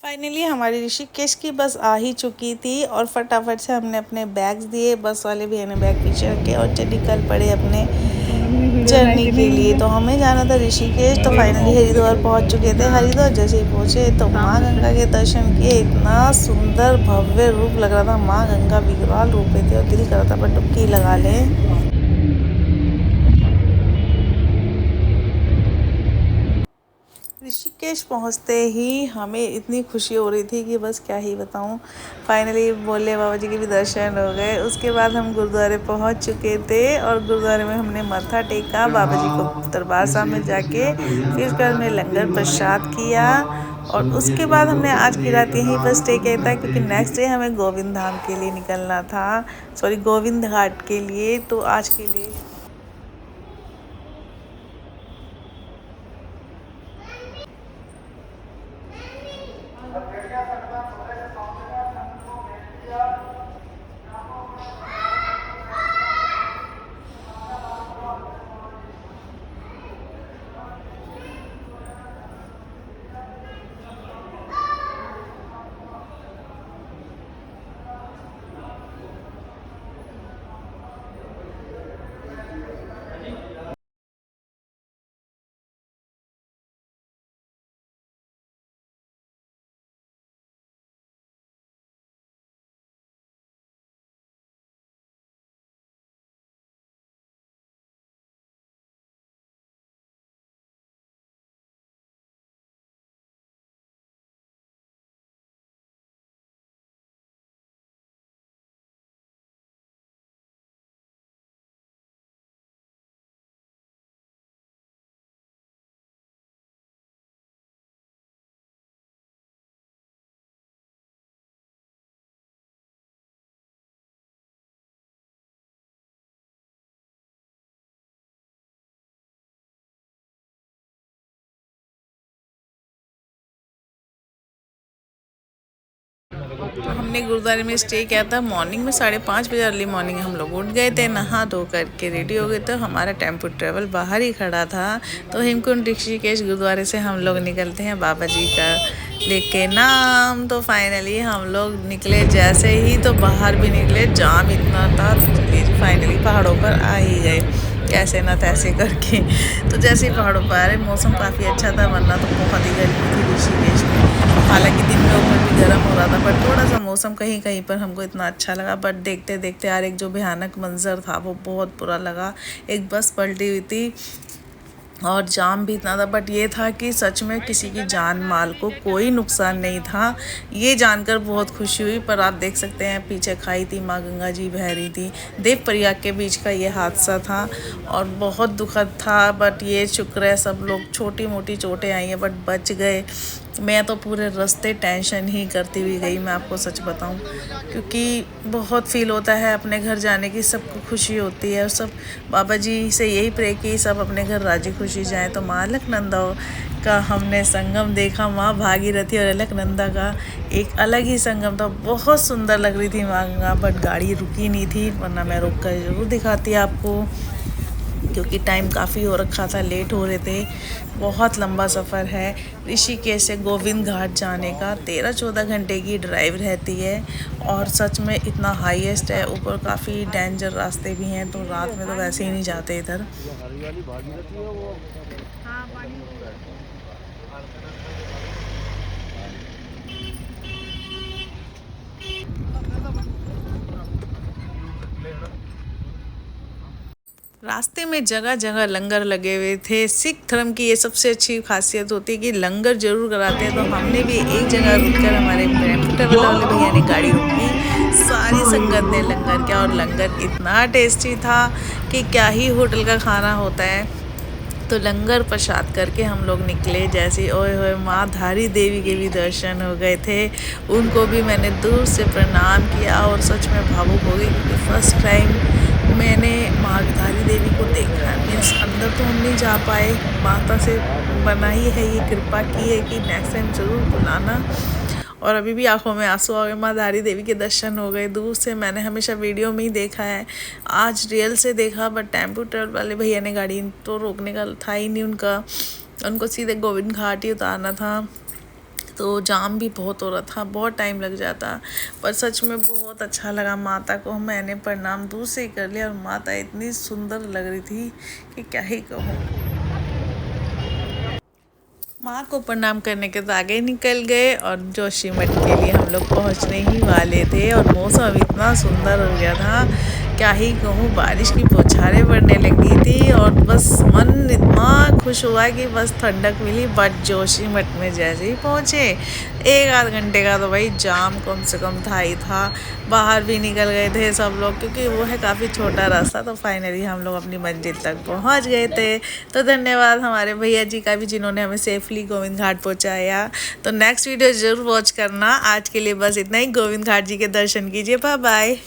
Finally हमारी ऋषिकेश की बस आ ही चुकी थी और फटाफट से हमने अपने बैग्स दिए। बस वाले भैया ने बैग पीछे रखे और निकल पड़े अपने जर्नी के लिए। तो हमें जाना था ऋषिकेश। तो फाइनली हरिद्वार पहुंच चुके थे। हरिद्वार जैसे ही पहुंचे तो माँ गंगा के दर्शन किए। इतना सुंदर भव्य रूप लग रहा था। माँ गंगा विकराल रूप में थी और दिल कर रहा था पर डुबकी लगा ले। ऋषिकेश पहुंचते ही हमें इतनी खुशी हो रही थी कि बस क्या ही बताऊं। फाइनली भोले बाबा जी के भी दर्शन हो गए। उसके बाद हम गुरुद्वारे पहुंच चुके थे और गुरुद्वारे में हमने माथा टेका बाबा जी को दरबार साहब में जाके। फिर उसके बाद हमने लंगर प्रसाद किया और उसके बाद हमने आज की रात यहीं पर स्टे किया था क्योंकि नेक्स्ट डे हमें गोविंद धाम के लिए निकलना था। सॉरी, गोविंद घाट के लिए। तो आज के लिए तो हमने गुरुद्वारे में स्टे किया था। मॉर्निंग में 5:30 बजे अर्ली मॉर्निंग हम लोग उठ गए थे। नहा धो करके रेडी हो गए। तो हमारा टेम्पो ट्रेवल बाहर ही खड़ा था। तो हेमकुंड ऋषिकेश गुरुद्वारे से हम लोग निकलते हैं बाबा जी का लेके नाम। तो फाइनली हम लोग निकले। जैसे ही तो बाहर भी निकले, जाम इतना था। चलिए जी, फाइनली पहाड़ों पर आ ही गए कैसे ना तैसे करके। तो जैसे ही पहाड़ों पर आ रहे, मौसम काफ़ी अच्छा था, वरना तो बहुत ही गर्मी थी ऋषिकेश में। हालांकि दिन में ऊपर भी गर्म हो रहा था पर थोड़ा सा मौसम कहीं कहीं पर हमको इतना अच्छा लगा। बट देखते देखते यार एक जो भयानक मंजर था वो बहुत बुरा लगा। एक बस पलटी हुई थी और जाम भी इतना था। बट ये था कि सच में किसी की जान माल को कोई नुकसान नहीं था। ये जानकर बहुत खुशी हुई। पर आप देख सकते हैं पीछे खाई थी, माँ गंगा जी बह रही थी। देव प्रयाग के बीच का ये हादसा था और बहुत दुखद था। बट ये शुक्र है सब लोग, छोटी मोटी चोटें आई हैं बट बच गए। मैं तो पूरे रास्ते टेंशन ही करती हुई गई, मैं आपको सच बताऊं, क्योंकि बहुत फील होता है अपने घर जाने की। सबको खुशी होती है और सब बाबा जी से यही प्रे कि सब अपने घर राजी खुशी जाएं। तो माँ अलकनंदा का हमने संगम देखा। माँ भागीरथी और अलकनंदा का एक अलग ही संगम था। बहुत सुंदर लग रही थी माँ गंगा। बट गाड़ी रुकी नहीं थी, वरना मैं रुक कर ज़रूर दिखाती आपको, क्योंकि टाइम काफ़ी हो रखा था, लेट हो रहे थे। बहुत लंबा सफ़र है ऋषिकेश से गोविंद घाट जाने का। 13-14 घंटे की ड्राइव रहती है और सच में इतना हाईएस्ट है। ऊपर काफ़ी डेंजर रास्ते भी हैं, तो रात में तो वैसे ही नहीं जाते इधर। रास्ते में जगह जगह लंगर लगे हुए थे। सिख धर्म की ये सबसे अच्छी खासियत होती है कि लंगर जरूर कराते हैं। तो हमने भी एक जगह रुककर, हमारे ट्रैवल वाले भैया ने गाड़ी रोकी, सारी संगत ने लंगर किया और लंगर इतना टेस्टी था कि क्या ही होटल का खाना होता है। तो लंगर प्रसाद करके हम लोग निकले। जैसे ओए होए, माँ धारी देवी के भी दर्शन हो गए थे। उनको भी मैंने दूर से प्रणाम किया और सच में भावुक हो गई, क्योंकि फर्स्ट टाइम मैंने माँ धारी देवी को देखा है। मीन्स अंदर तो हम नहीं जा पाए, माता से बनाई है ये कृपा की है कि नेक्स्ट टाइम ज़रूर बुलाना। और अभी भी आंखों में आंसू आ गए। माँ धारी देवी के दर्शन हो गए दूर से। मैंने हमेशा वीडियो में ही देखा है, आज रियल से देखा। बट टेम्पो ट्रेवल वाले भैया ने गाड़ी तो रोकने का था ही नहीं उनका, उनको सीधे गोविंद घाट ही उतारना था। तो जाम भी बहुत हो रहा था, बहुत टाइम लग जाता। पर सच में बहुत अच्छा लगा। माता को मैंने प्रणाम दूर से ही कर लिया और माता इतनी सुंदर लग रही थी कि क्या ही कहूँ। माँ को प्रणाम करने के तो आगे निकल गए और जोशीमठ के लिए हम लोग पहुँचने ही वाले थे और मौसम इतना सुंदर हो गया था, क्या ही कहूँ। बारिश की बौछारें पड़ने लगी थी और बस मन इतना खुश हुआ कि बस ठंडक मिली। बट जोशीमठ में जैसे ही पहुँचे, एक आध घंटे का तो भाई जाम कम से कम था ही था। बाहर भी निकल गए थे सब लोग, क्योंकि वो है काफ़ी छोटा रास्ता। तो फाइनली हम लोग अपनी मंजिल तक पहुंच गए थे। तो धन्यवाद हमारे भैया जी का भी, जिन्होंने हमें सेफली गोविंद घाट पहुंचाया। तो नेक्स्ट वीडियो ज़रूर वॉच करना। आज के लिए बस इतना ही। गोविंद घाट जी के दर्शन कीजिए। Bye bye.